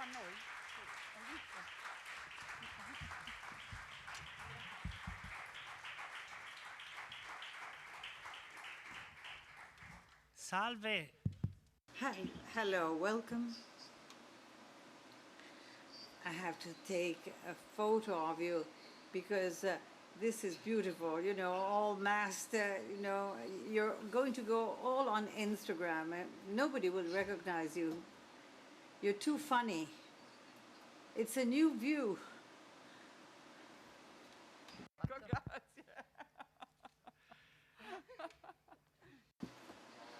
a noi? Salve. Hello, welcome. I have to take a photo of you because this is beautiful, you know, all masked, you know, you're going to go all on Instagram. Nobody will recognize you. You're too funny. It's a new view. Grazie.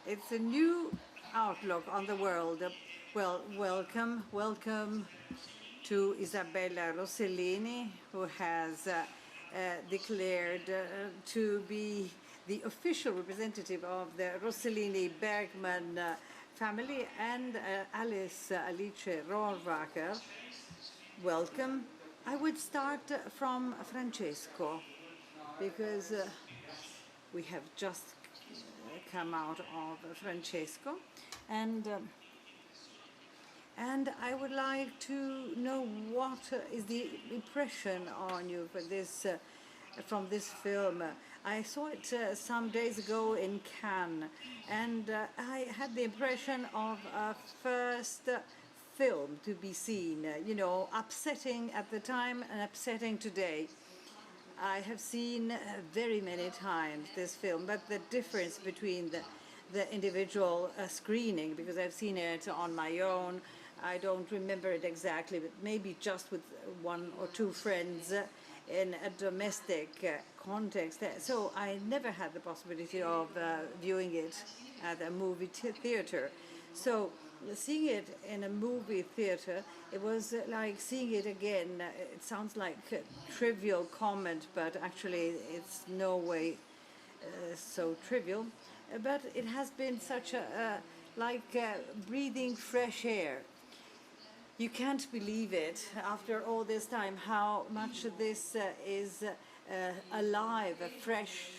It's a new outlook on the world. Well, welcome to Isabella Rossellini, who has declared to be the official representative of the Rossellini-Bergman family, and Alice Rohrwacher. Welcome. I would start from Francesco, because we have just come out of Francesco, and I would like to know what is the impression on you for this, from this film. I saw it some days ago in Cannes, and I had the impression of a first film to be seen, you know, upsetting at the time and upsetting today. I have seen very many times this film, but the difference between the individual screening, because I've seen it on my own, I don't remember it exactly, but maybe just with one or two friends in a domestic context. So I never had the possibility of viewing it at a movie theater. So seeing it in a movie theater, it was like seeing it again. It sounds like a trivial comment, but actually it's no way so trivial. But it has been such a like breathing fresh air. You can't believe it, after all this time, how much this is alive, fresh,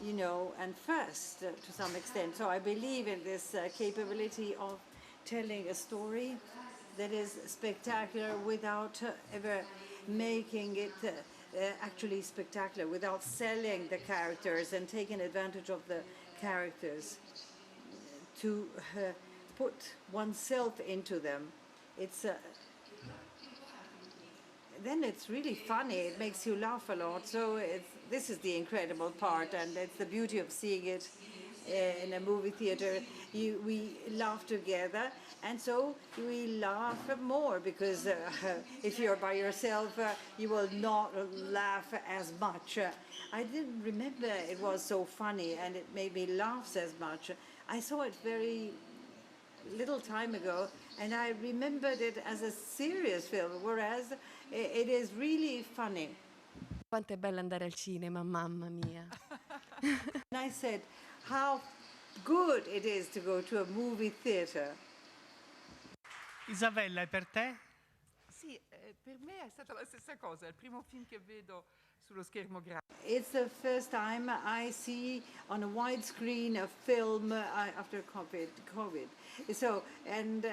you know, and first to some extent. So I believe in this capability of telling a story that is spectacular without ever making it actually spectacular, without selling the characters and taking advantage of the characters, to put oneself into them. It's then it's really funny. It makes you laugh a lot. So this is the incredible part, and it's the beauty of seeing it in a movie theater. We laugh together, and so we laugh more, because if you're by yourself, you will not laugh as much. I didn't remember it was so funny, and it made me laugh as much. I saw it very little time ago, and I remembered it as a serious film, whereas it is really funny. Quanto è bello andare al cinema, mamma mia. And I said, how good it is to go to a movie theater. Isabella, e per te? Sì, per me è stata la stessa cosa, è il primo film che vedo sullo schermo grande. It's the first time I see on a widescreen a film after COVID. So, and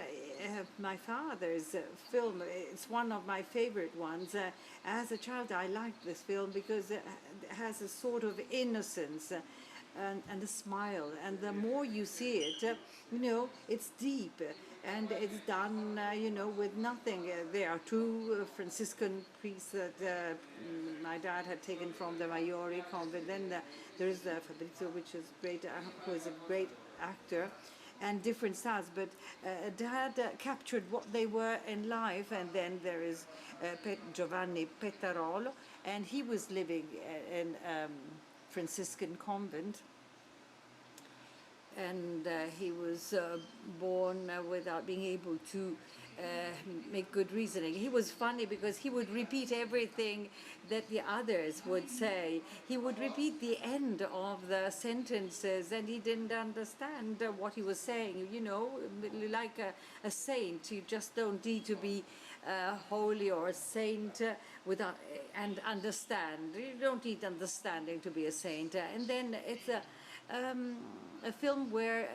my father's film, it's one of my favorite ones. As a child, I liked this film because it has a sort of innocence and a smile. And the more you see it, you know, it's deep. And it's done, you know, with nothing. There are two Franciscan priests that my dad had taken from the Maiori convent. Then there is Fabrizio, which is great, who is a great actor, and different styles. But Dad captured what they were in life. And then there is Giovanni Pettarolo, and he was living in Franciscan convent. And he was born without being able to make good reasoning. He was funny because he would repeat everything that the others would say. He would repeat the end of the sentences, and he didn't understand what he was saying. You know, like a saint, you just don't need to be holy or a saint without and understand. You don't need understanding to be a saint. And then it's a film where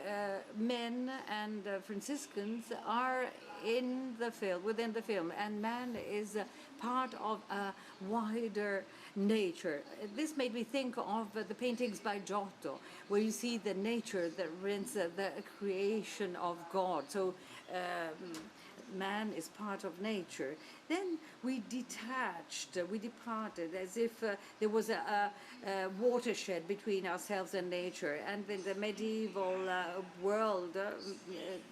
men and Franciscans are in the film, within the film, and man is part of a wider nature. This made me think of the paintings by Giotto, where you see the nature that rents the creation of God. So man is part of nature. Then we detached, we departed, as if there was a watershed between ourselves and nature. And in the medieval world,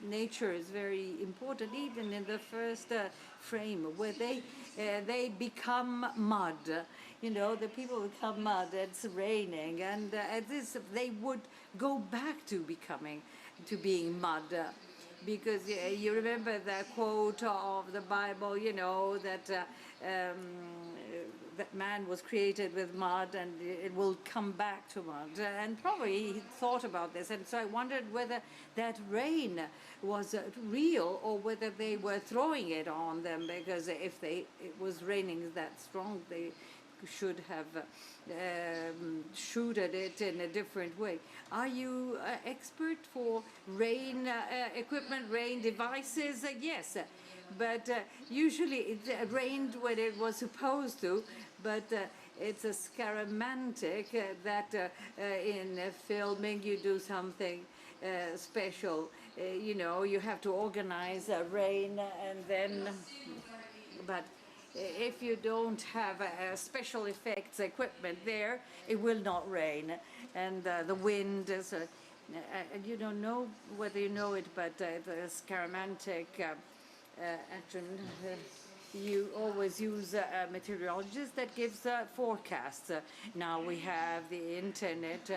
nature is very important, even in the first frame, where they become mud. You know, the people become mud, it's raining, and as if they would go back to being mud. Because you remember the quote of the Bible, you know, that that man was created with mud and it will come back to mud. And probably he thought about this. And so I wondered whether that rain was real or whether they were throwing it on them, because if it was raining that strong, they should have shooted it in a different way. Are you expert for rain equipment, rain devices? Yes, but usually it rained when it was supposed to, but it's a scaramantic that in filming you do something special. You know, you have to organize rain and then, but if you don't have special effects equipment there, it will not rain. And the wind is, you don't know whether you know it, but the scaramantic action, you always use a meteorologist that gives forecasts. Now we have the internet.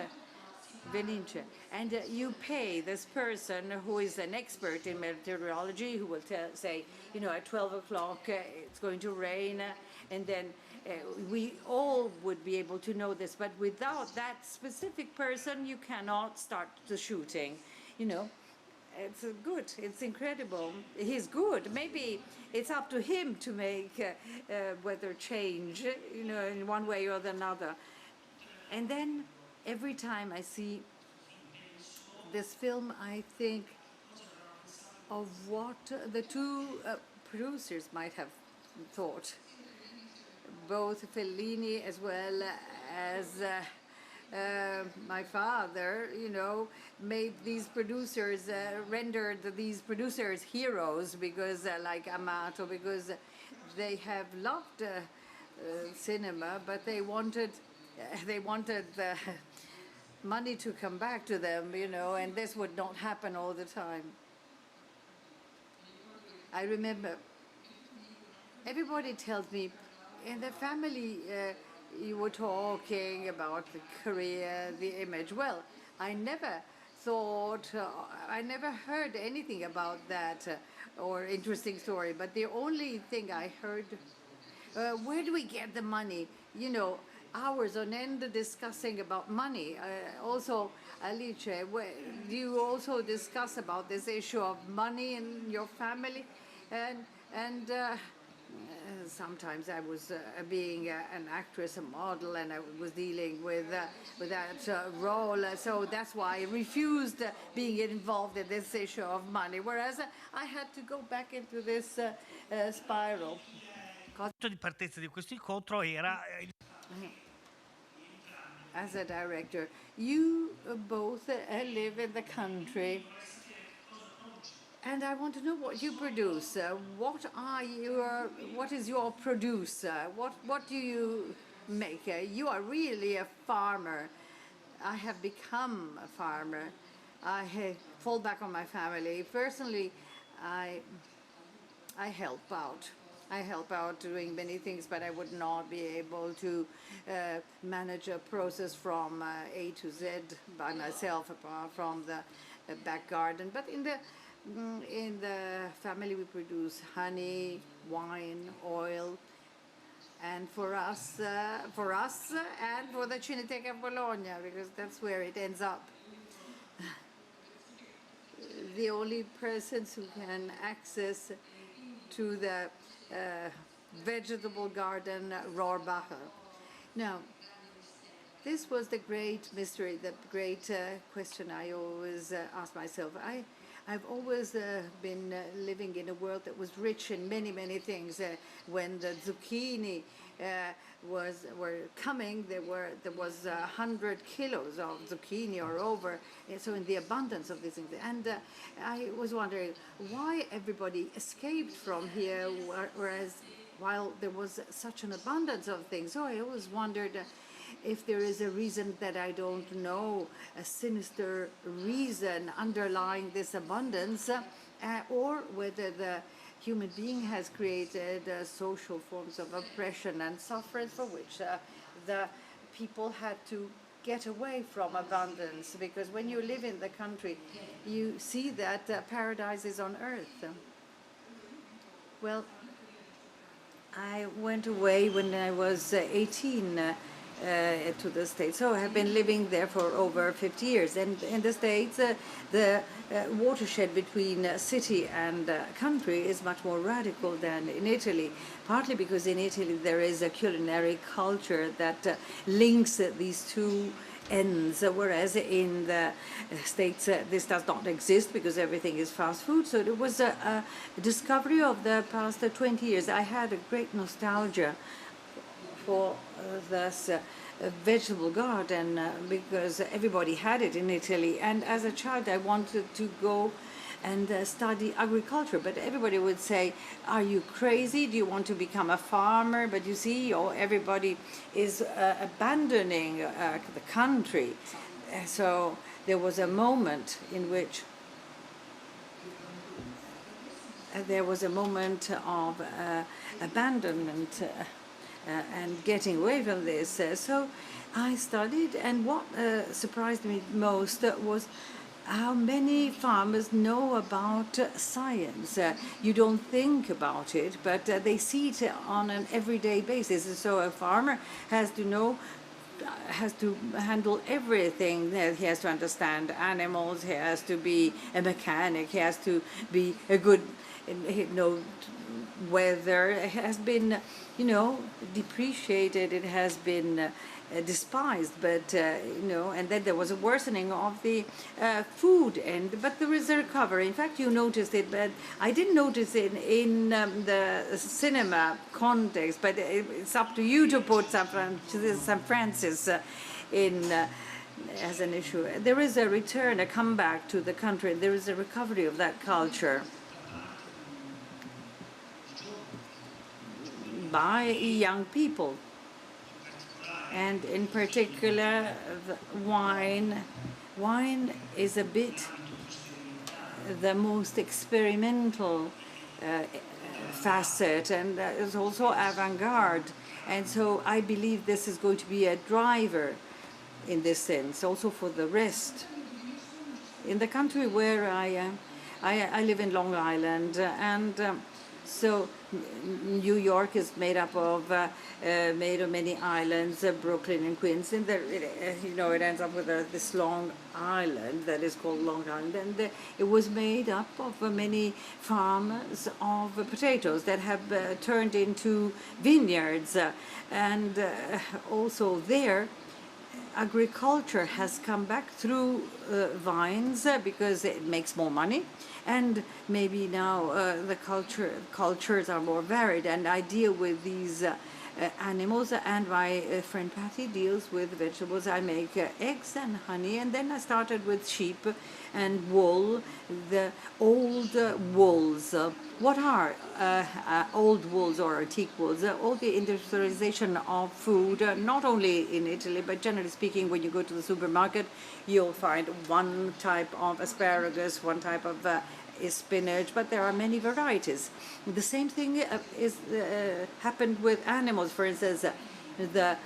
Venice. And you pay this person who is an expert in meteorology, who will say, you know, at 12 o'clock it's going to rain, and then we all would be able to know this. But without that specific person, you cannot start the shooting. You know, it's good. It's incredible. He's good. Maybe it's up to him to make weather change, you know, in one way or another. And then every time I see this film, I think of what the two producers might have thought. Both Fellini as well as my father, you know, made these producers, rendered these producers heroes, because like Amato, because they have loved cinema, but they wanted the money to come back to them, you know, and this would not happen all the time. I remember everybody tells me, in the family you were talking about the career, the image. Well, I never thought, I never heard anything about that or interesting story, but the only thing I heard, where do we get the money? You know, hours on end discussing about money. Also, Alice, do you also discuss about this issue of money in your family? And sometimes I was being an actress, a model, and I was dealing with that role. So that's why I refused being involved in this issue of money. Whereas I had to go back into this spiral. Il punto di partenza di questo incontro era As a director, you both live in the country, and I want to know what you produce. What is your produce? What do you make? You are really a farmer. I have become a farmer. I fall back on my family. Personally, I help out. I help out doing many things, but I would not be able to manage a process from A to Z by myself, apart from the back garden. But in the family, we produce honey, wine, oil, and for us, and for the Cineteca of Bologna, because that's where it ends up. The only persons who can access to the vegetable garden Rohrwacher. Now, this was the great mystery, the great question I always ask myself. I I've always been living in a world that was rich in many, many things. When the zucchini were coming, there was 100 kilos of zucchini or over. So in the abundance of these things, and I was wondering why everybody escaped from here, whereas while there was such an abundance of things. So I always wondered if there is a reason that I don't know, a sinister reason underlying this abundance, or whether the human being has created social forms of oppression and suffering for which the people had to get away from abundance. Because when you live in the country, you see that paradise is on earth. Well, I went away when I was 18 to the States. So I have been living there for over 50 years. And in the States, the watershed between city and country is much more radical than in Italy, partly because in Italy there is a culinary culture that links these two ends, whereas in the States this does not exist because everything is fast food. So it was a discovery of the past 20 years. I had a great nostalgia for this vegetable garden because everybody had it in Italy. And as a child I wanted to go and study agriculture, but everybody would say, are you crazy? Do you want to become a farmer? But you see, everybody is abandoning the country. So there was a moment in which there was a moment of abandonment and getting away from this. So I studied, and what surprised me most was how many farmers know about science. You don't think about it, but they see it on an everyday basis. So a farmer has to handle everything. He has to understand animals, he has to be a mechanic, he has to be a good, weather. It has been, depreciated, it has been despised, but and then there was a worsening of the food end, but there is a recovery. In fact, you noticed it, but I didn't notice it in the cinema context, but it's up to you to put San Francis in as an issue. There is a return, a comeback to the country, and there is a recovery of that culture by young people. And in particular, wine. Wine is a bit the most experimental facet, and is also avant-garde. And so I believe this is going to be a driver in this sense, also for the rest. In the country where I am, I live in Long Island, and so New York is made up of many islands, Brooklyn and Queens, and there, it ends up with this long island that is called Long Island, and it was made up of many farms of potatoes that have turned into vineyards, and also there agriculture has come back through vines because it makes more money, and maybe now the cultures are more varied, and I deal with these animals, and my friend Patty deals with vegetables. I make eggs and honey, and then I started with sheep and wool, the old wools. What are old wools or antique wools? All the industrialization of food, not only in Italy, but generally speaking, when you go to the supermarket, you'll find one type of asparagus, one type of spinach, but there are many varieties. The same thing happened with animals. For instance, the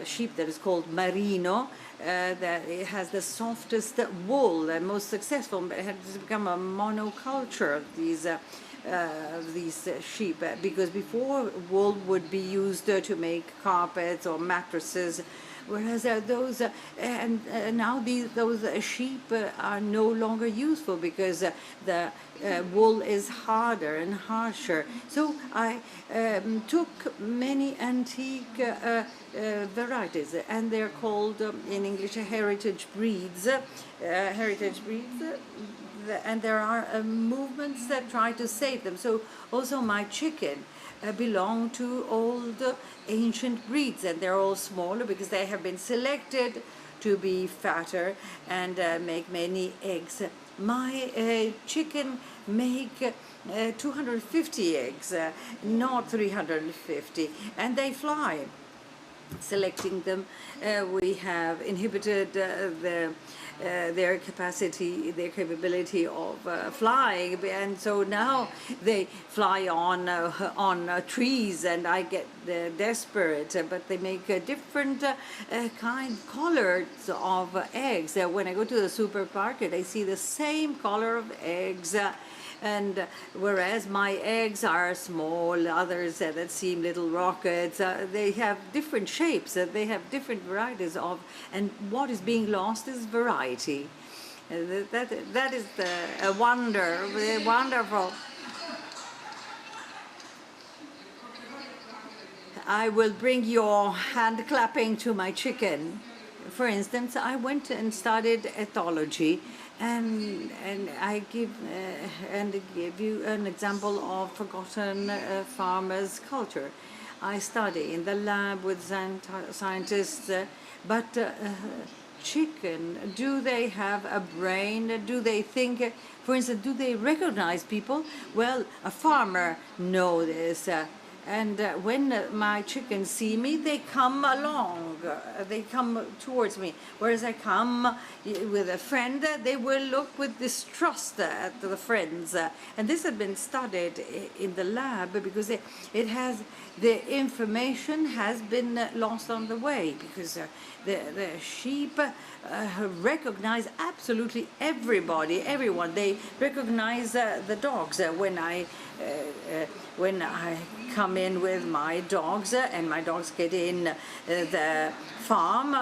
sheep that is called merino, that it has the softest wool and most successful, but it has become a monoculture of these sheep, because before wool would be used to make carpets or mattresses, whereas those now those sheep are no longer useful because the wool is harder and harsher. So I took many antique varieties, and they're called in English heritage breeds. and there are movements that try to save them. So also my chicken belong to old ancient breeds, and they're all smaller because they have been selected to be fatter and make many eggs. My chicken make 250 eggs, not 350, and they fly. Selecting them, we have inhibited their capability of flying, and so now they fly on trees, and I get desperate. But they make different colors of eggs. When I go to the supermarket, I see the same color of eggs. And whereas my eggs are small, others that seem little rockets, they have different shapes, they have different varieties of, and what is being lost is variety. That is a wonder, wonderful. I will bring your hand clapping to my chicken. For instance, I went and studied ethology. And I give you an example of forgotten farmers' culture. I study in the lab with scientists, but chicken, do they have a brain? Do they think, for instance, do they recognize people? Well, a farmer knows this. And when my chickens see me, they come along, they come towards me. Whereas I come with a friend, they will look with distrust at the friends. And this had been studied in the lab because the information has been lost on the way, because the sheep recognize absolutely everyone. They recognize the dogs. When I come in with my dogs and my dogs get in the farm,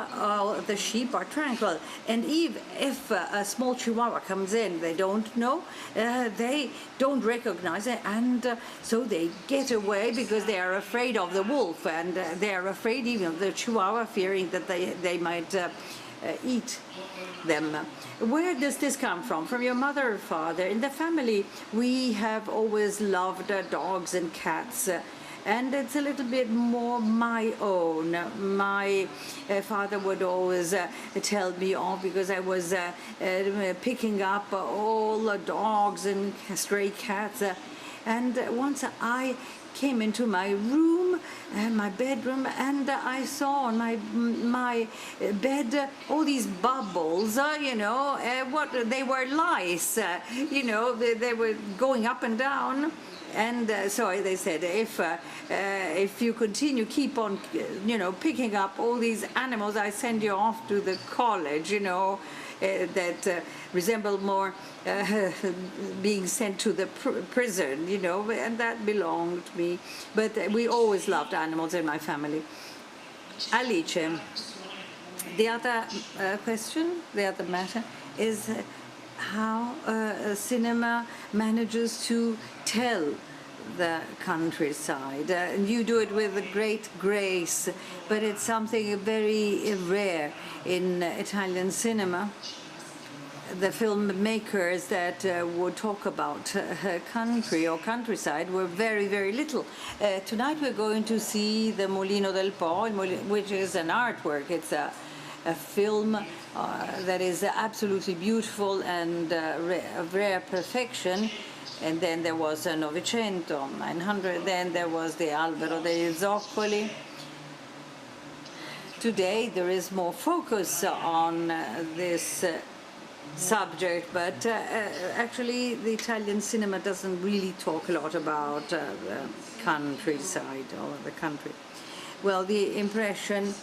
the sheep are tranquil. And even if a small chihuahua comes in, they don't know, they don't recognize it, and so they get away because they are afraid of the wolf, and they are afraid even of the chihuahua, fearing that they might eat them. Where does this come from? From your mother or father? In the family, we have always loved dogs and cats. And it's a little bit more my own. My father would always tell me off because I was picking up all the dogs and stray cats. And once I came into my room, my bedroom, and I saw on my bed all these bubbles, what they were lice, they were going up and down. And so they said, if you keep on, picking up all these animals, I send you off to the college, that resemble more being sent to the prison, and that belonged to me. But we always loved animals in my family. Alice, the other question, the other matter is how cinema manages to tell the countryside. You do it with a great grace, but it's something very rare in Italian cinema. The filmmakers that would talk about country or countryside were very, very little. Tonight we're going to see the Mulino del Po, which is an artwork. It's a film that is absolutely beautiful and of rare perfection. And then there was Novecento, 900, then there was the Albero degli Zoccoli. Today there is more focus on this subject, but actually the Italian cinema doesn't really talk a lot about the countryside or the country. Well, the impression,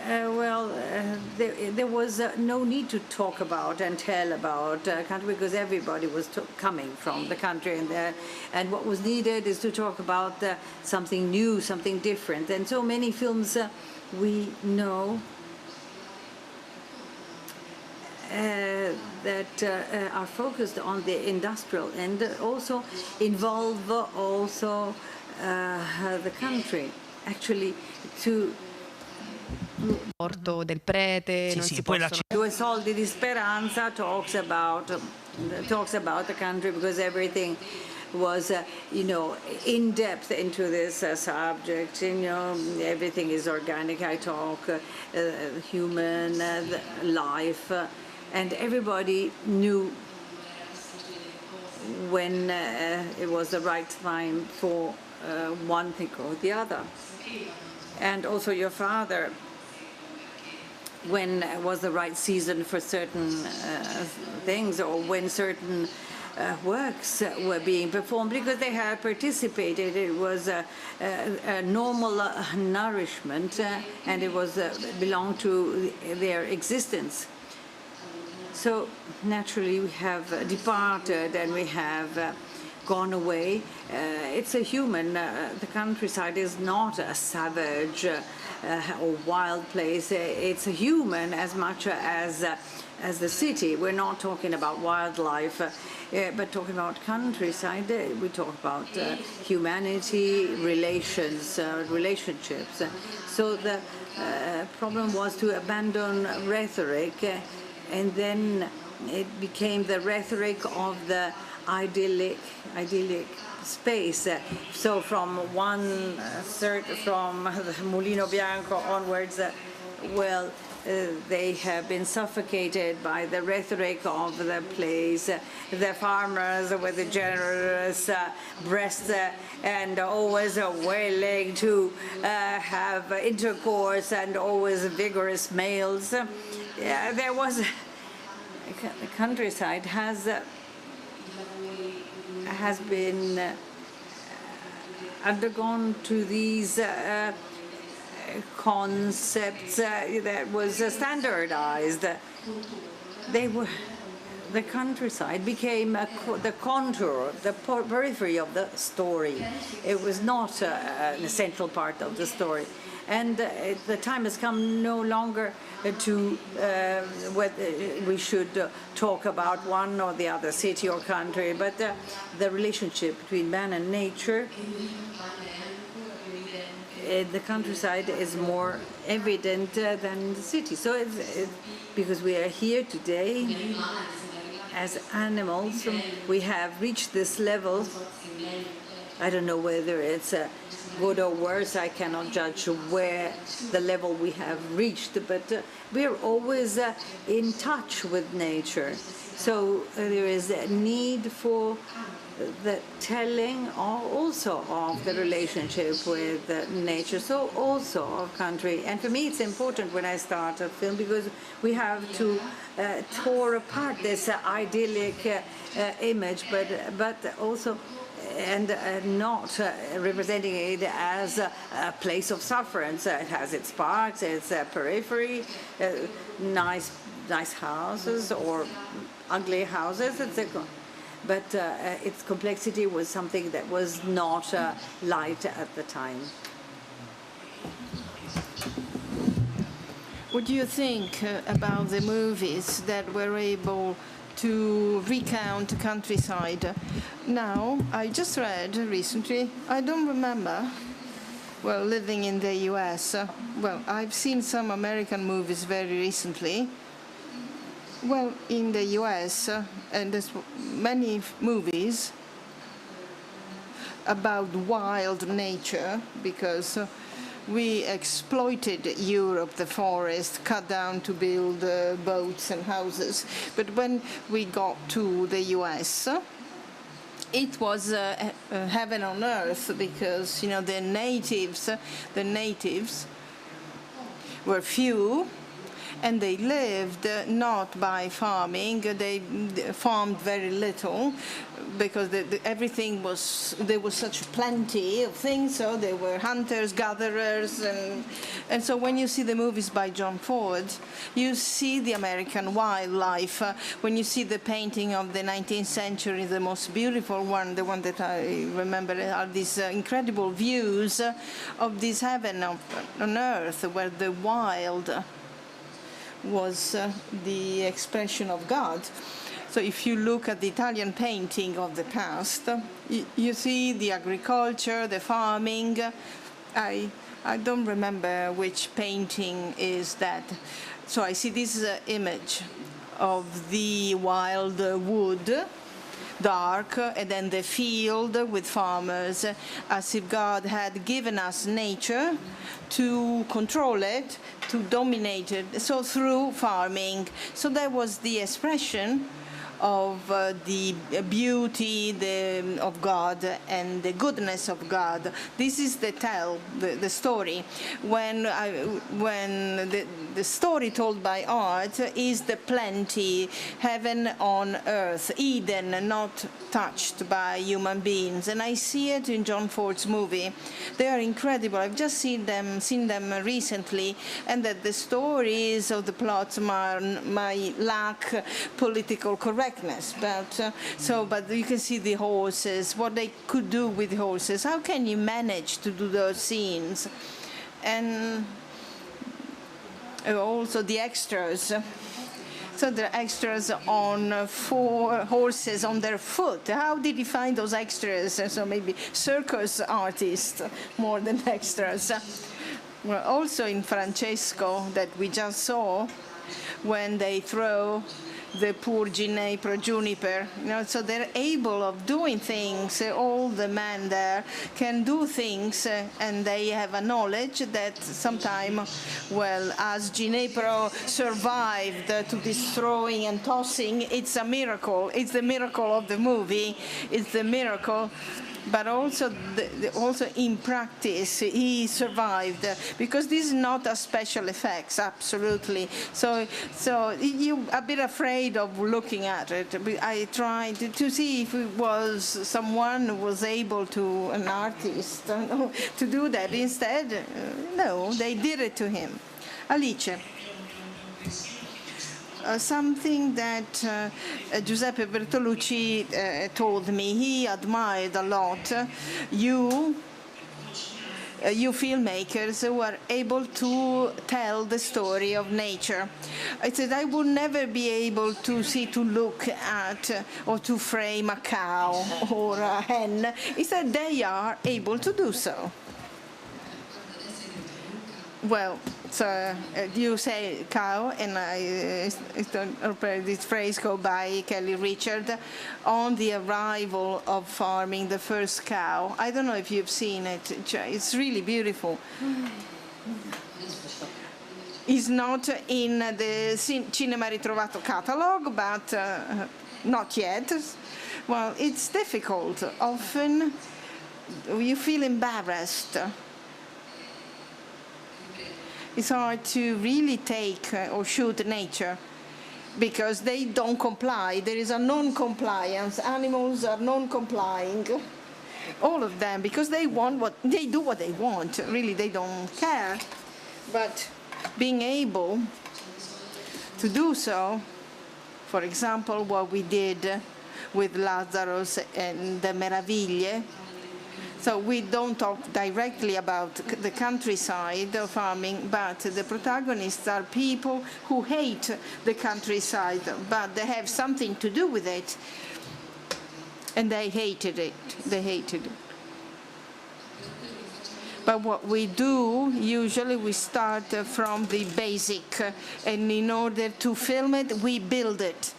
there was no need to talk about and tell about country because everybody was coming from the country, and what was needed is to talk about something new, something different. And so many films we know that are focused on the industrial and also involve the country. Actually, Porto del prete, Sì, non sì, si poi la possono... Due soldi di speranza talks about the country because everything was, in depth into this subject. Everything is organic. I talk human life, and everybody knew when it was the right time for one thing or the other. And also your father, when was the right season for certain things, or when certain works were being performed, because they had participated. It was a normal nourishment, and it was belonged to their existence. So naturally we have departed and we have gone away. It's a human. The countryside is not a savage or wild place. It's a human as much as the city. We're not talking about wildlife, but talking about countryside. We talk about humanity, relationships. So the problem was to abandon rhetoric, and then it became the rhetoric of the idyllic space. So from from Mulino Bianco onwards, they have been suffocated by the rhetoric of the place. The farmers with the generous breasts and always willing to have intercourse, and always vigorous males. There was the countryside has been undergone to these concepts that was standardized. The countryside became the contour, the periphery of the story. It was not an essential part of the story. And the time has come no longer to whether we should talk about one or the other city or country, but the relationship between man and nature. The countryside is more evident than the city. So it's because we are here today as animals, we have reached this level. I don't know whether it's good or worse. I cannot judge where the level we have reached, but we're always in touch with nature. So there is a need for the telling also of the relationship with nature, so also of country. And for me it's important when I start a film, because we have to tear apart this idyllic image, but also and not representing it as a place of sufferance. It has its parts, its periphery, nice houses or ugly houses, etc. But its complexity was something that was not light at the time. What do you think about the movies that were able to recount countryside? Now, I just read recently, I don't remember, well, living in the US, I've seen some American movies very recently. Well, in the US, and there's many movies about wild nature, because we exploited Europe, the forest, cut down to build boats and houses. But when we got to the US, it was heaven on earth, because the natives were few, and they lived not by farming. They farmed very little, because everything was, there was such plenty of things, so they were hunters, gatherers, and so when you see the movies by John Ford, you see the American wildlife. When you see the painting of the 19th century, the most beautiful one, the one that I remember, are these incredible views of this heaven on earth, where the wild was the expression of God. So if you look at the Italian painting of the past, you see the agriculture, the farming. I I don't remember which painting is that. So I see this image of the wild wood, dark, and then the field with farmers, as if God had given us nature to control it, to dominate it, so through farming. So that was the expression of the beauty of God and the goodness of God. This is the story. When the story told by art is the plenty, heaven on earth, Eden not touched by human beings. And I see it in John Ford's movie. They are incredible. I've just seen them recently, and that the stories of the plots might lack political correctness. But you can see the horses, what they could do with horses. How can you manage to do those scenes? And also the extras. So the extras on 4 horses on their foot. How did he find those extras? So maybe circus artists more than extras. Well, also in Francesco that we just saw, when they throw the poor juniper, so they're able of doing things. All the men there can do things, and they have a knowledge that sometimes, well, as Ginepro survived to this throwing and tossing, it's a miracle. It's the miracle of the movie. It's the miracle. But also in practice, he survived, because this is not a special effects, absolutely. So you're a bit afraid of looking at it. I tried to see if it was someone who was able to, an artist, to do that. Instead, no, they did it to him. Alice. Something that Giuseppe Bertolucci told me, he admired a lot you filmmakers who are able to tell the story of nature. I said I would never be able to look at or to frame a cow or a hen. He said they are able to do so. Well, so you say cow, and this phrase go by Kelly Richard, on the arrival of farming the first cow. I don't know if you've seen it. It's really beautiful. It's not in the Cinema Ritrovato catalog, but not yet. Well, it's difficult. Often you feel embarrassed. It's hard to really take or shoot nature because they don't comply. There is a non-compliance. Animals are non-complying, all of them, because they do what they want. Really, they don't care. But being able to do so, for example, what we did with Lazarus and the Meraviglie. So we don't talk directly about the countryside of farming, but the protagonists are people who hate the countryside, but they have something to do with it, and they hated it. They hated it. But what we do, usually we start from the basic, and in order to film it, we build it.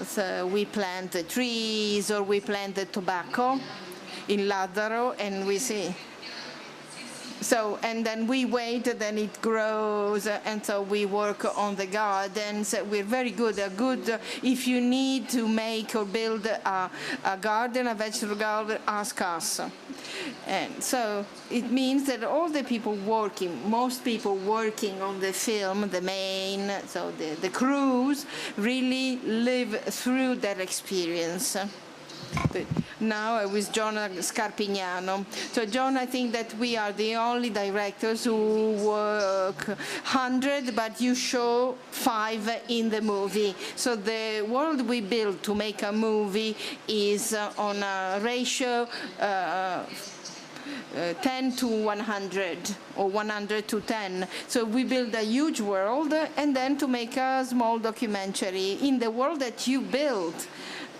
So we plant the trees, or we plant the tobacco in Lazzaro, and we see. So, and then we wait, then it grows, and so we work on the gardens. We're very good. If you need to make or build a garden, a vegetable garden, ask us. And so it means that all the people working, most people working on the film, the crews, really live through that experience. But now with Gian Scarpignano. So John, I think that we are the only directors who work 100, but you show 5 in the movie. So the world we build to make a movie is on a ratio 10 to 100 or 100 to 10. So we build a huge world, and then to make a small documentary in the world that you build.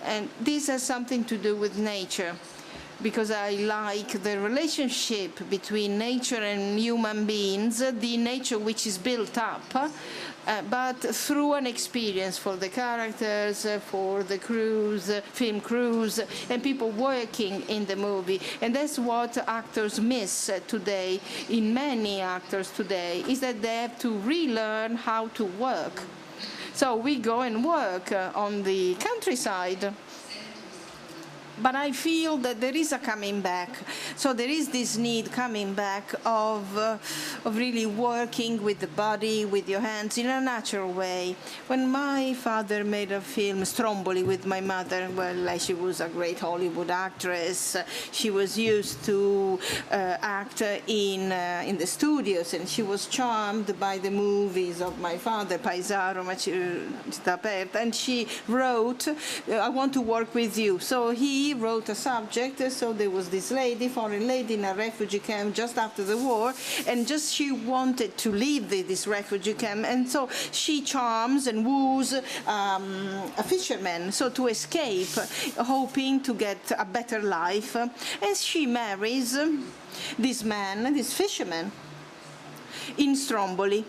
And this has something to do with nature. because I like the relationship between nature and human beings, the nature which is built up, but through an experience for the characters, for the crews, film crews, and people working in the movie. And that's what actors miss today, in many actors today, is that they have to relearn how to work. So we go and work on the countryside. But I feel that there is a coming back. So there is this need coming back of really working with the body, with your hands, in a natural way. When my father made a film, Stromboli, with my mother, well, she was a great Hollywood actress. She was used to act in the studios, and she was charmed by the movies of my father, Paesaro, Città Aperta, and she wrote, I want to work with you. So he wrote a subject, so there was this lady, foreign lady, in a refugee camp just after the war, and just she wanted to leave this refugee camp, and so she charms and woos a fisherman, so to escape, hoping to get a better life, and she marries this man, this fisherman, in Stromboli.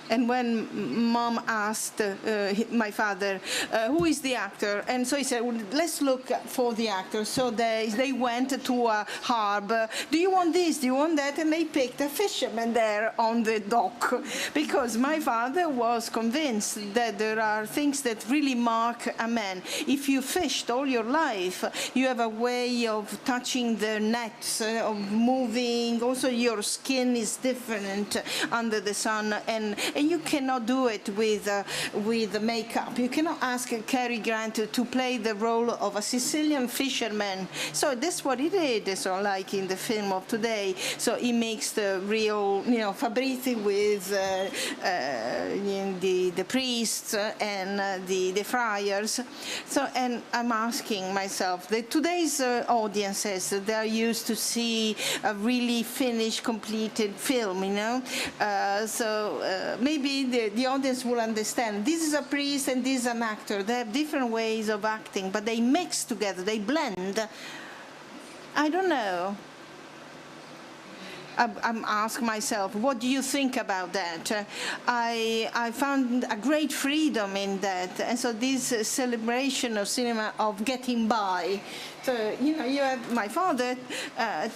And when Mom asked my father, who is the actor? And so he said, well, let's look for the actor. So they went to a harbor. Do you want this? Do you want that? And they picked a fisherman there on the dock. Because my father was convinced that there are things that really mark a man. If you fished all your life, you have a way of touching the nets, of moving. Also, your skin is different under the sun. And you cannot do it with makeup. You cannot ask Cary Grant to play the role of a Sicilian fisherman. So that's what he did. So like in the film of today, so he makes the real, Fabrizi with the priests and the friars. So, and I'm asking myself, that today's audiences, they are used to see a really finished, completed film, so maybe the audience will understand. This is a priest and this is an actor. They have different ways of acting, but they mix together, they blend. I don't know. I'm asking myself, what do you think about that? I found a great freedom in that. And so this celebration of cinema, of getting by. So, you have, my father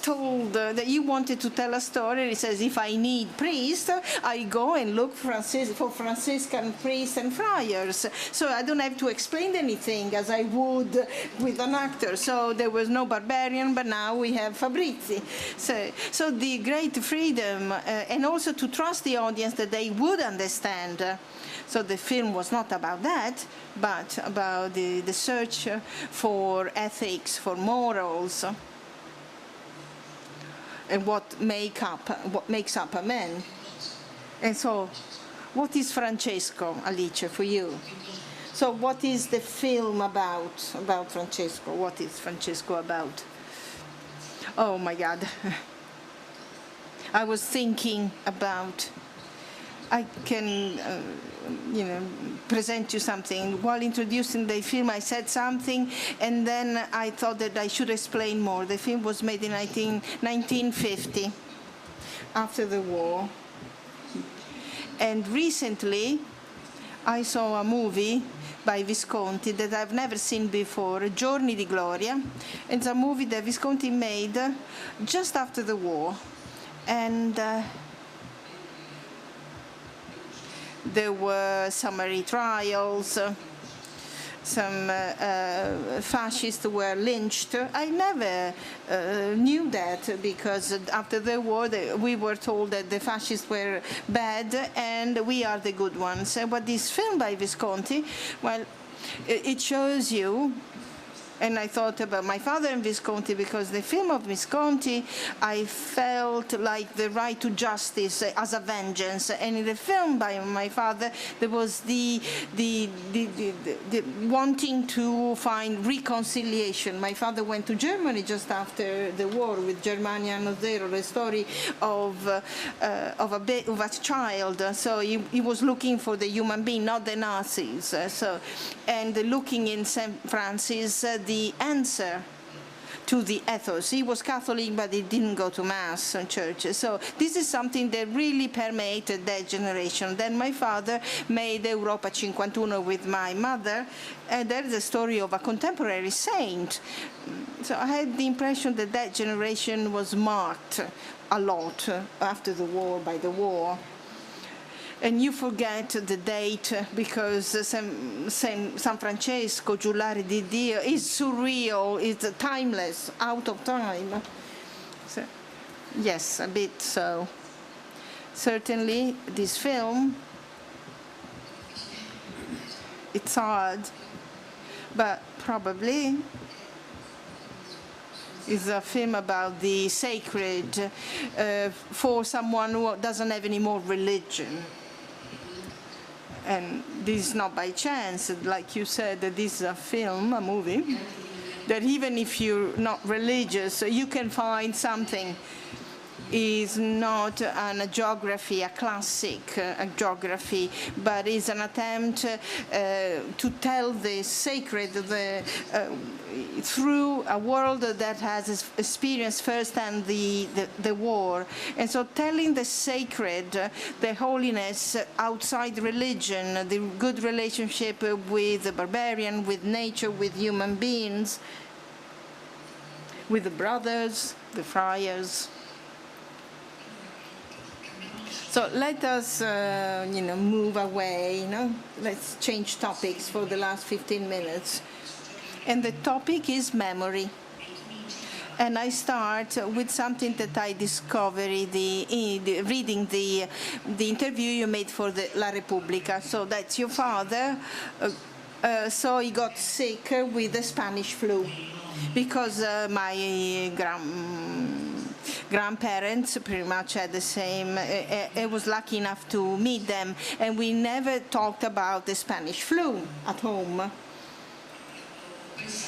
told that he wanted to tell a story. He says, if I need priests, I go and look for Franciscan priests and friars. So I don't have to explain anything as I would with an actor. So there was no barbarian, but now we have Fabrizi. So the great freedom, and also to trust the audience that they would understand. So the film was not about that, but about the search for ethics, for morals, and what makes up a man. And so, what is Francesco, Alice, for you? So what is the film about Francesco? What is Francesco about? Oh my God. I was thinking about, I can, present you something. While introducing the film, I said something, and then I thought that I should explain more. The film was made in 1950, after the war. And recently, I saw a movie by Visconti that I've never seen before, Giorni di Gloria. It's a movie that Visconti made just after the war. And there were summary trials, some fascists were lynched. I never knew that, because after the war we were told that the fascists were bad and we are the good ones. But this film by Visconti, well, it shows you. And I thought about my father and Visconti, because the film of Visconti, I felt like the right to justice as a vengeance. And in the film by my father, there was the wanting to find reconciliation. My father went to Germany just after the war with Germania Anno Zero, the story of a child. So he was looking for the human being, not the Nazis. And looking in St. Francis, the answer to the ethos. He was Catholic, but he didn't go to Mass in churches. So this is something that really permeated that generation. Then my father made Europa 51 with my mother, and there is a story of a contemporary saint. So I had the impression that that generation was marked a lot after the war, by the war. And you forget the date because San Francesco, Giullare di Dio, is surreal, it's timeless, out of time. So, yes, a bit so. Certainly, this film, it's hard, but probably is a film about the sacred for someone who doesn't have any more religion. And this is not by chance, like you said, that this is a film, a movie, that even if you're not religious, you can find something. Is not a geography, a classic geography, but is an attempt to tell the sacred through a world that has experienced firsthand the war. And so telling the sacred, the holiness outside religion, the good relationship with the barbarian, with nature, with human beings, with the brothers, the friars. So let us, move away, Let's change topics for the last 15 minutes. And the topic is memory. And I start with something that I discovered reading the interview you made for La Repubblica. So that's your father. So he got sick with the Spanish flu because my grandparents pretty much had the same. I was lucky enough to meet them, and we never talked about the Spanish flu at home.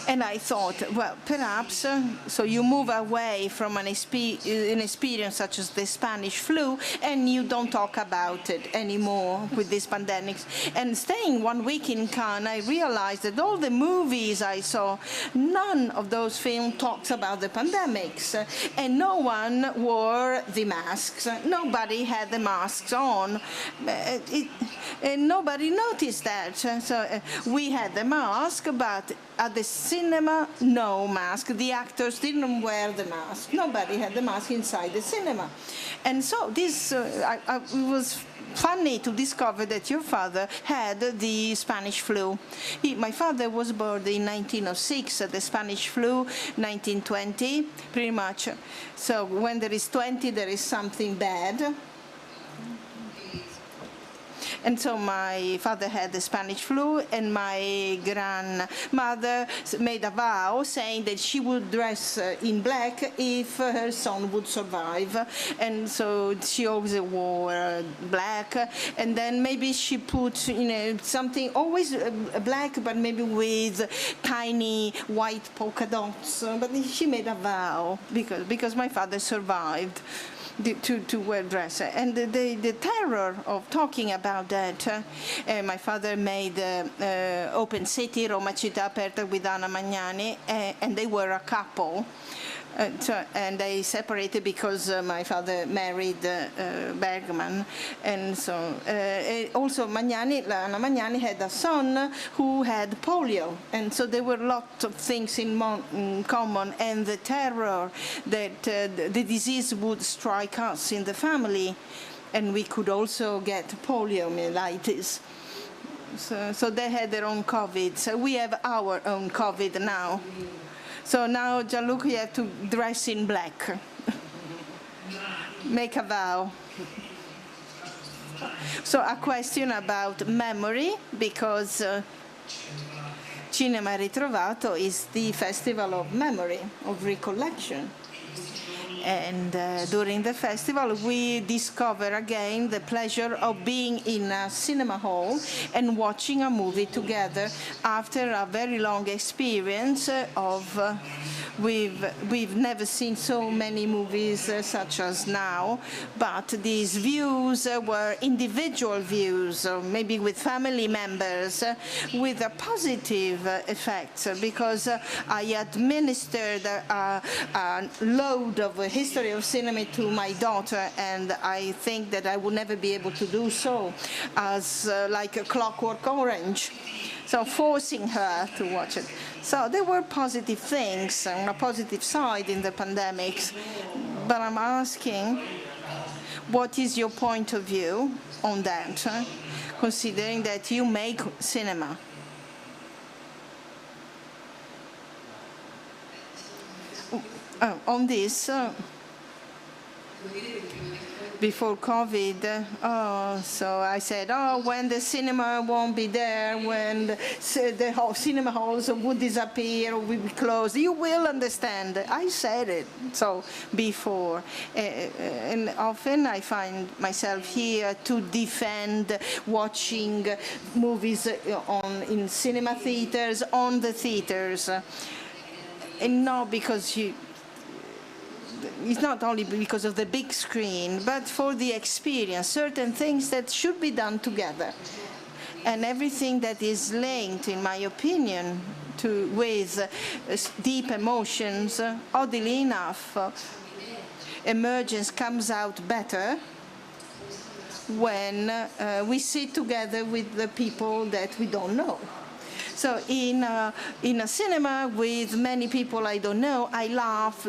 And I thought, well, perhaps, so you move away from an experience such as the Spanish flu, and you don't talk about it anymore with these pandemics. And staying 1 week in Cannes, I realized that all the movies I saw, none of those films talks about the pandemics. And no one wore the masks. Nobody had the masks on. And nobody noticed that. So we had the mask, but at the cinema, no mask. The actors didn't wear the mask. Nobody had the mask inside the cinema. And so this, it was funny to discover that your father had the Spanish flu. My father was born in 1906, the Spanish flu, 1920, pretty much. So when there is 20, there is something bad. And so my father had the Spanish flu, and my grandmother made a vow saying that she would dress in black if her son would survive. And so she always wore black. And then maybe she put, something always black, but maybe with tiny white polka dots. But she made a vow because my father survived. To wear dress. And the terror of talking about that, my father made Open City, Roma Città Aperta with Anna Magnani, and they were a couple. And they separated because my father married Bergman, and so also Anna Magnani had a son who had polio, and so there were lots of things in common, and the terror that the disease would strike us in the family, and we could also get poliomyelitis. So they had their own COVID. So we have our own COVID now. So now, Gianluca, you have to dress in black. Make a vow. So a question about memory, because Cinema Ritrovato is the festival of memory, of recollection. And during the festival, we discover again the pleasure of being in a cinema hall and watching a movie together after a very long experience of we've never seen so many movies such as now, but these views were individual views, maybe with family members, with a positive effect, because I administered a load of a history of cinema to my daughter, and I think that I would never be able to do so as like a Clockwork Orange. So forcing her to watch it. So there were positive things on a positive side in the pandemic, but I'm asking, what is your point of view on that, considering that you make cinema? On this, before COVID, so I said, when the cinema won't be there, when the whole cinema halls would disappear or would be closed, you will understand. I said it so before. And often I find myself here to defend watching movies in cinema theaters, on the theaters. And not because it's not only because of the big screen, but for the experience, certain things that should be done together. And everything that is linked, in my opinion, with deep emotions, oddly enough, emergence comes out better when we sit together with the people that we don't know. So in a cinema with many people I don't know, I laugh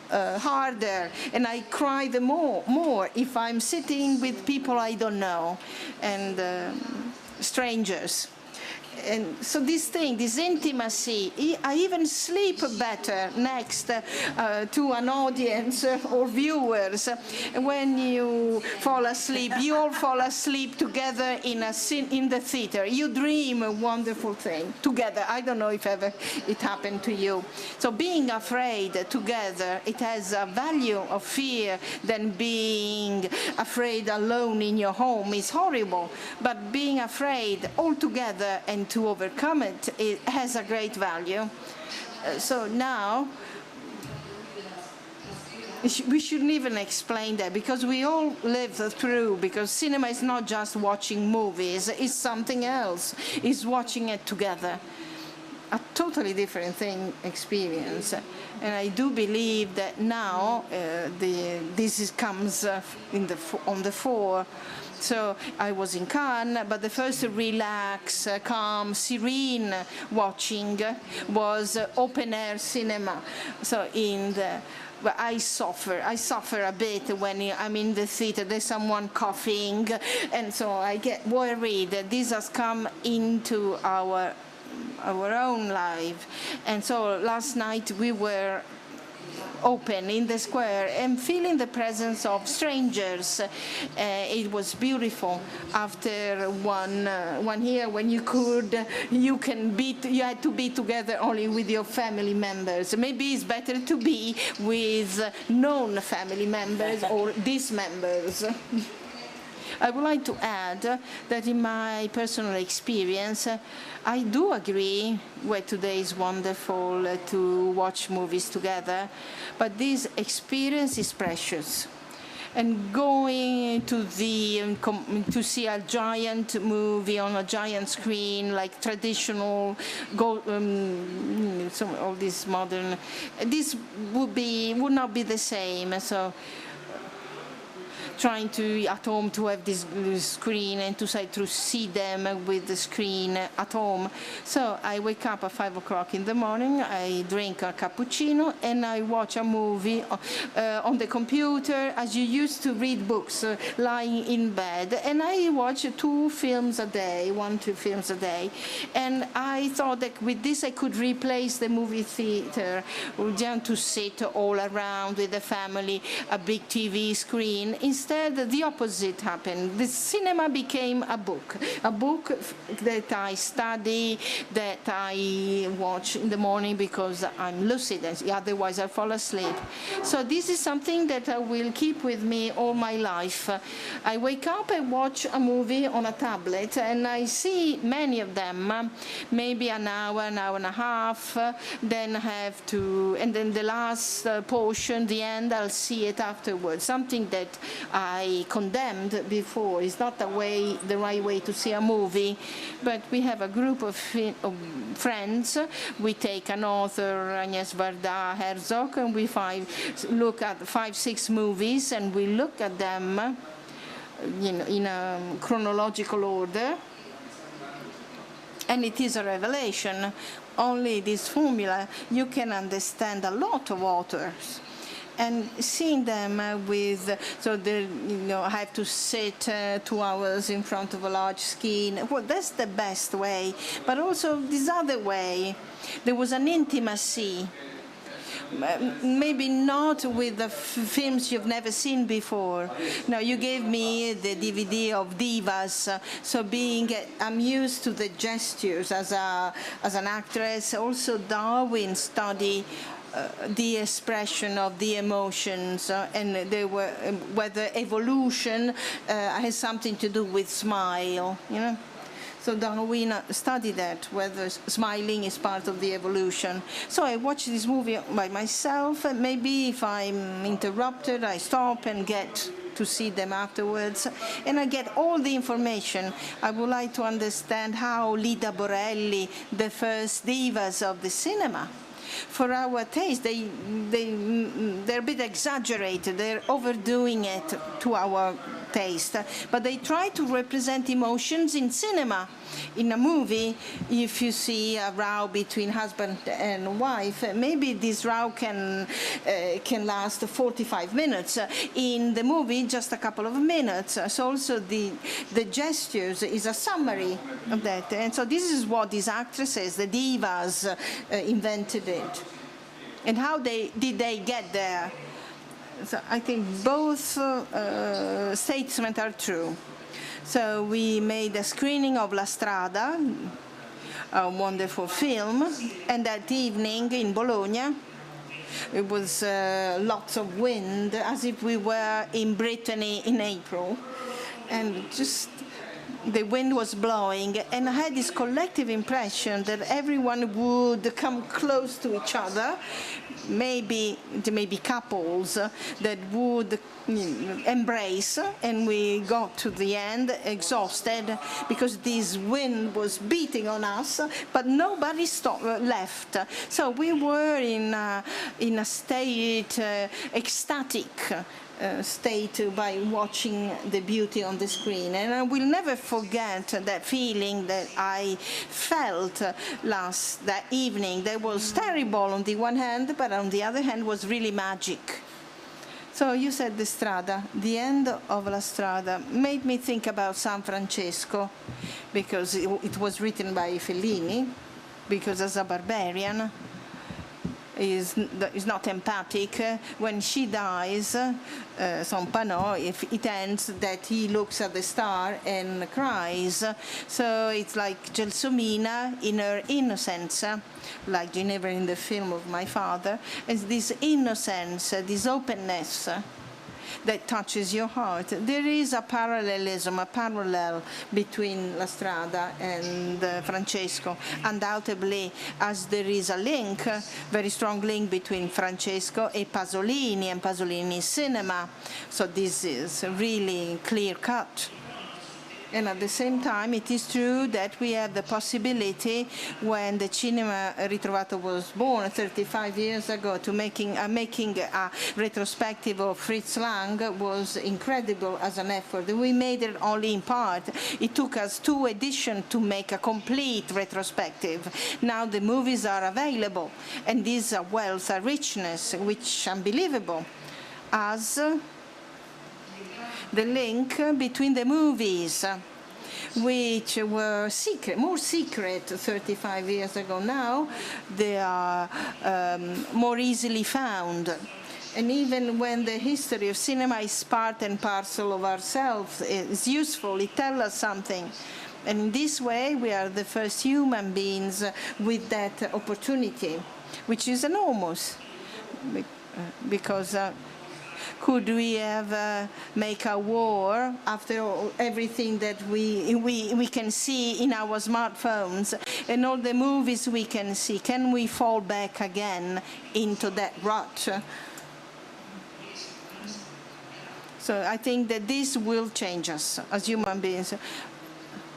harder and I cry more if I'm sitting with people I don't know and strangers. And so this thing, this intimacy, I even sleep better next to an audience or viewers. When you fall asleep, you all fall asleep together in the theater. You dream a wonderful thing together. I don't know if ever it happened to you. So being afraid together, it has a value of fear than being afraid alone in your home. Is horrible. But being afraid all together and to overcome it, it has a great value. So now, we shouldn't even explain that, because we all live through, because cinema is not just watching movies, it's something else. It's watching it together. A totally different experience. And I do believe that now this comes on the fore. So I was in Cannes, but the first relaxed, calm, serene watching was open-air cinema. So but I suffer a bit when I'm in the theater. There's someone coughing, and so I get worried that this has come into our own life. And so last night we were open in the square and feeling the presence of strangers. It was beautiful. After one year when you had to be together only with your family members. Maybe it's better to be with known family members or dismembers. I would like to add that in my personal experience, I do agree that today is wonderful to watch movies together, but this experience is precious. And going to see a giant movie on a giant screen, like traditional, all this modern, this would not be the same. So trying to at home to have this screen and to see them with the screen at home. So I wake up at 5 o'clock in the morning, I drink a cappuccino, and I watch a movie on the computer as you used to read books, lying in bed. And I watch 2 films a day, 1-2 films a day. And I thought that with this I could replace the movie theater, to sit all around with the family, a big TV screen. Instead instead the opposite happened. The cinema became a book that I study, that I watch in the morning because I'm lucid, and otherwise I fall asleep. So this is something that I will keep with me all my life. I wake up and watch a movie on a tablet, and I see many of them, maybe an hour and a half, then and then the last portion, the end, I'll see it afterwards. Something that I condemned before. It's not the right way to see a movie, but we have a group of friends. We take an author, Agnes Varda Herzog, and we look at 5-6 movies, and we look at them in a chronological order. And it is a revelation. Only this formula, you can understand a lot of authors. And seeing them I have to sit 2 hours in front of a large screen. Well, that's the best way. But also this other way, there was an intimacy. Maybe not with the films you've never seen before. No, you gave me the DVD of Divas, so I'm used to the gestures as an actress. Also, Darwin studied the expression of the emotions, and they were whether evolution has something to do with smile, So Darwin studied that, whether smiling is part of the evolution. So I watched this movie by myself, and maybe if I'm interrupted, I stop and get to see them afterwards, and I get all the information. I would like to understand how Lida Borelli, the first divas of the cinema, for our taste, they're a bit exaggerated. They're overdoing it to our taste. But they try to represent emotions in cinema. In a movie, if you see a row between husband and wife, maybe this row can last 45 minutes. In the movie, just a couple of minutes. So also the gestures is a summary of that. And so this is what these actresses, the divas, invented it. And how did they get there? So I think both statements are true. So we made a screening of La Strada, a wonderful film, and that evening in Bologna, it was lots of wind, as if we were in Brittany in April, and just the wind was blowing, and I had this collective impression that everyone would come close to each other. Maybe there may be couples that would embrace, and we got to the end exhausted because this wind was beating on us, but nobody left. So we were in a state, ecstatic state by watching the beauty on the screen. And I will never forget that feeling that I felt that evening. That was terrible on the one hand, but on the other hand was really magic. So you said the Strada. The end of La Strada made me think about San Francesco, because it was written by Fellini, because as a barbarian, is not empathic. When she dies, Son Panò, it ends that he looks at the star and cries. So it's like Gelsomina in her innocence, like Ginevra in the film of my father, and this innocence, this openness that touches your heart. There is a parallel between La Strada and Francesco, undoubtedly, as there is a link, very strong link between Francesco and Pasolini's cinema. So this is really clear-cut. And at the same time, it is true that we have the possibility, when the Cinema Ritrovato was born 35 years ago, to making a retrospective of Fritz Lang was incredible as an effort. We made it only in part. It took us 2 editions to make a complete retrospective. Now the movies are available, and this is a wealth, a richness, which is unbelievable. As the link between the movies, which were more secret 35 years ago. Now they are more easily found. And even when the history of cinema is part and parcel of ourselves, it's useful, it tells us something. And in this way, we are the first human beings with that opportunity, which is enormous. Because could we ever make a war after everything that we can see in our smartphones and all the movies we can see? Can we fall back again into that rut? So I think that this will change us as human beings.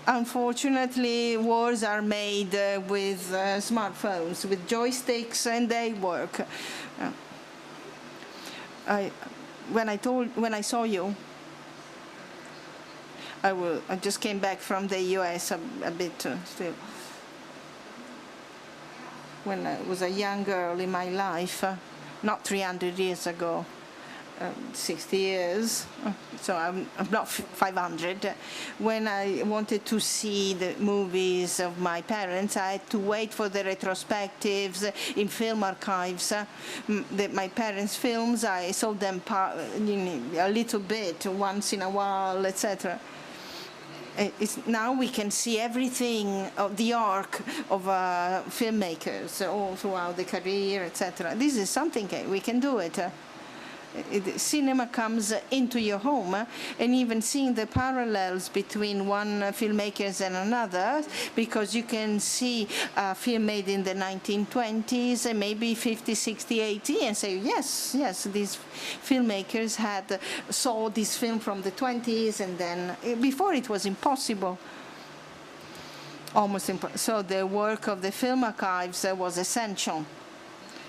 Unfortunately, wars are made with smartphones, with joysticks, and they work. When I saw you, I just came back from the US a bit still. When I was a young girl in my life, not 300 years ago, 60 years, so I'm not 500. When I wanted to see the movies of my parents, I had to wait for the retrospectives in film archives. My parents' films, I saw them a little bit, once in a while, etc. Now we can see everything of the arc of filmmakers all throughout the career, etc. This is something we can do it. Cinema comes into your home, and even seeing the parallels between one filmmakers and another, because you can see a film made in the 1920s and maybe 50, 60, 80, and say, yes, these filmmakers saw this film from the 20s, and then before it was impossible. Almost impossible. So the work of the film archives was essential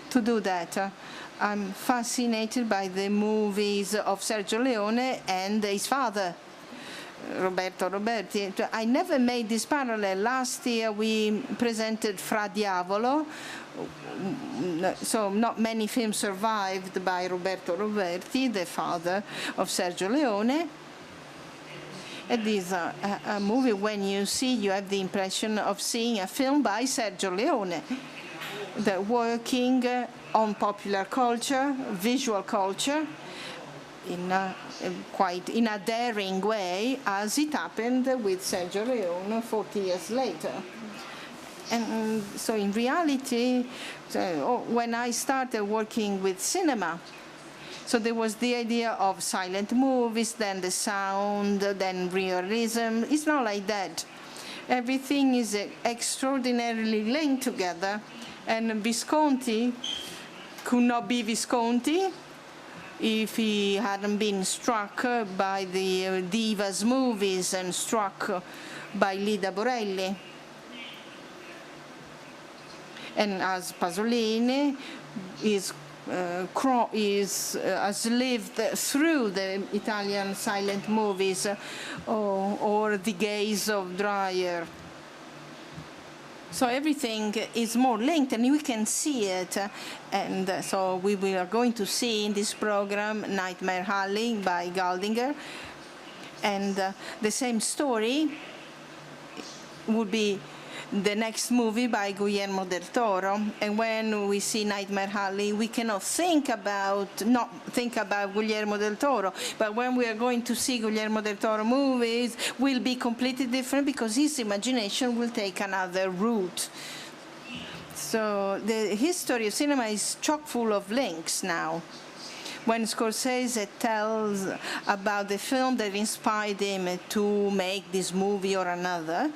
to do that. I'm fascinated by the movies of Sergio Leone and his father, Roberto Roberti. I never made this parallel. Last year we presented Fra Diavolo, so not many films survived by Roberto Roberti, the father of Sergio Leone. It is a movie, when you see, you have the impression of seeing a film by Sergio Leone. They're working on popular culture, visual culture, in a daring way, as it happened with Sergio Leone 40 years later. And so in reality, when I started working with cinema, so there was the idea of silent movies, then the sound, then realism. It's not like that. Everything is extraordinarily linked together. And Visconti could not be Visconti if he hadn't been struck by the Divas movies and struck by Lida Borelli. And as Pasolini has lived through the Italian silent movies or the gaze of Dreyer. So everything is more linked, and we can see it. And so we are going to see in this program Nightmare Alley by Galdinger. And the same story would be the next movie by Guillermo del Toro. And when we see Nightmare Alley, we cannot not think about Guillermo del Toro. But when we are going to see Guillermo del Toro movies, will be completely different, because his imagination will take another route. So the history of cinema is chock full of links now. When Scorsese tells about the film that inspired him to make this movie or another,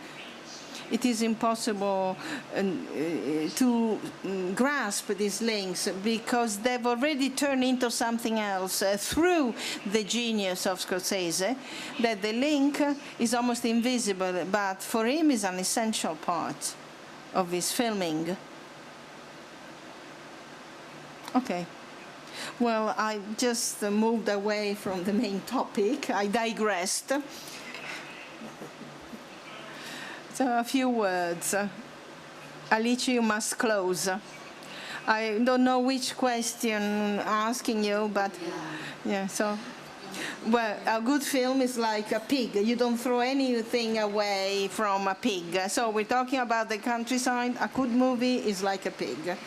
it is impossible to grasp these links, because they've already turned into something else through the genius of Scorsese, that the link is almost invisible, but for him is an essential part of his filming. Okay. Well, I just moved away from the main topic. I digressed. So a few words. Alice, you must close. I don't know which question asking you, but yeah, so Well, a good film is like a pig. You don't throw anything away from a pig. So we're talking about the countryside. A good movie is like a pig.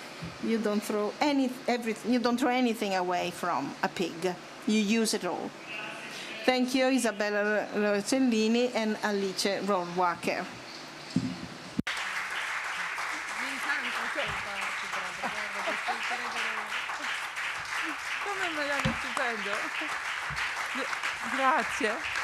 You don't throw anything away from a pig. You use it all. Thank you, Isabella Rossellini and Alice Rohrwacher. Come me l'hanno stupendo. Grazie.